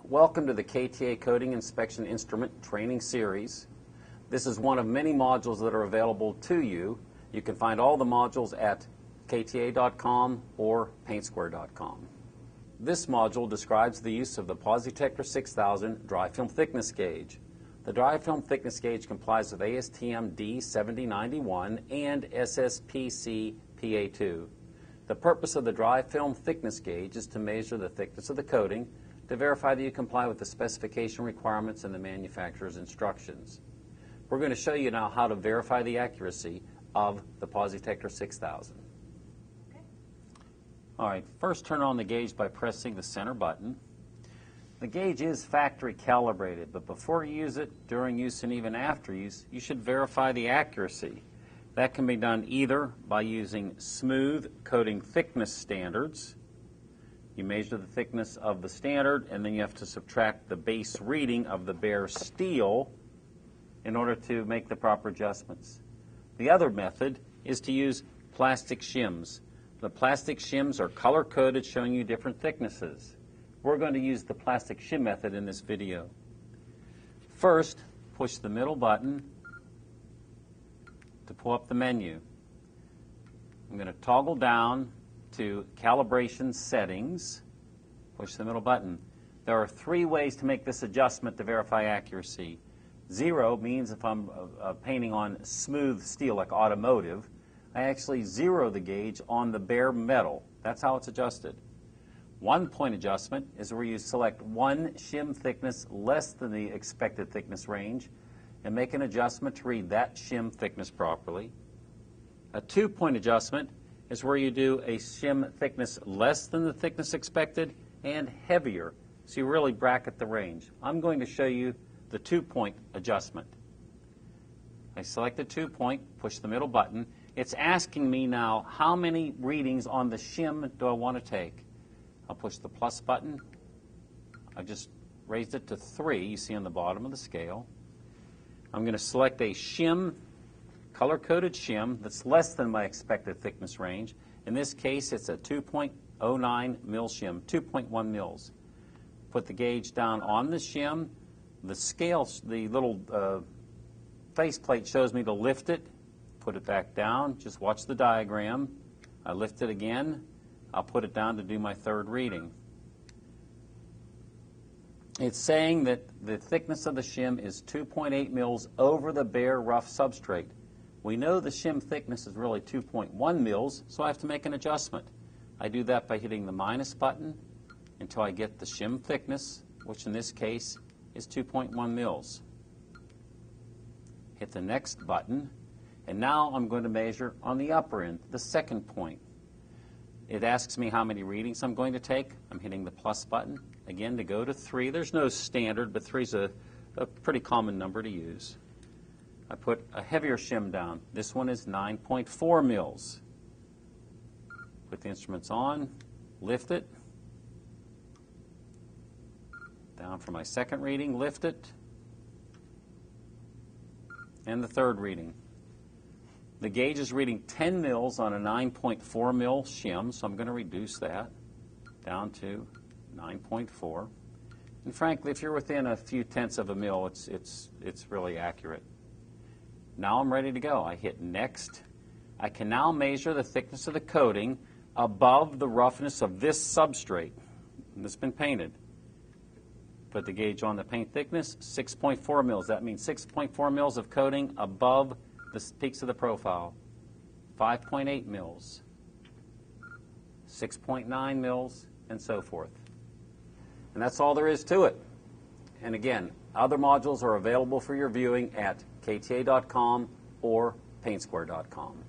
Welcome to the KTA Coating Inspection Instrument Training Series. This is one of many modules that are available to you. You can find all the modules at kta.com or paintsquare.com. This module describes the use of the PosiTector 6000 dry film thickness gauge. The dry film thickness gauge complies with ASTM D7091 and SSPC PA2. The purpose of the dry film thickness gauge is to measure the thickness of the coating to verify that you comply with the specification requirements and the manufacturer's instructions. We're going to show you now how to verify the accuracy of the PosiTector 6000. Okay. All right, first turn on the gauge by pressing the center button. The gauge is factory calibrated, but before you use it, during use, and even after use, you should verify the accuracy. That can be done either by using smooth coating thickness standards. You measure the thickness of the standard, and then you have to subtract the base reading of the bare steel in order to make the proper adjustments. The other method is to use plastic shims. The plastic shims are color-coded, showing you different thicknesses. We're going to use the plastic shim method in this video. First, push the middle button to pull up the menu. I'm going to toggle down to calibration settings, push the middle button. There are three ways to make this adjustment to verify accuracy. 0 means if I'm painting on smooth steel like automotive, I actually zero the gauge on the bare metal. That's how it's adjusted. 1 point adjustment is where you select one shim thickness less than the expected thickness range and make an adjustment to read that shim thickness properly. A 2 point adjustment is where you do a shim thickness less than the thickness expected and heavier, so you really bracket the range. I'm going to show you the 2 point adjustment. I select the 2 point, push the middle button. It's asking me now how many readings on the shim do I want to take. I'll push the plus button. I just raised it to 3, you see on the bottom of the scale. I'm going to select a shim, color-coded shim that's less than my expected thickness range. In this case, it's a 2.09 mil shim, 2.1 mils. Put the gauge down on the shim. The scale, the little faceplate shows me to lift it, put it back down. Just watch the diagram. I lift it again. I'll put it down to do my third reading. It's saying that the thickness of the shim is 2.8 mils over the bare rough substrate. We know the shim thickness is really 2.1 mils, so I have to make an adjustment. I do that by hitting the minus button until I get the shim thickness, which in this case is 2.1 mils. Hit the next button, and now I'm going to measure on the upper end, the second point. It asks me how many readings I'm going to take. I'm hitting the plus button, again to go to 3. There's no standard, but 3 is a pretty common number to use. I put a heavier shim down. This one is 9.4 mils. Put the instruments on, lift it. Down for my second reading, lift it. And the third reading. The gauge is reading 10 mils on a 9.4 mil shim, so I'm going to reduce that down to 9.4. And frankly, if you're within a few tenths of a mil, it's really accurate. Now I'm ready to go. I hit next. I can now measure the thickness of the coating above the roughness of this substrate that's been painted. Put the gauge on the paint thickness, 6.4 mils. That means 6.4 mils of coating above the peaks of the profile. 5.8 mils, 6.9 mils, and so forth. And that's all there is to it. And again, other modules are available for your viewing at kta.com or paintsquare.com.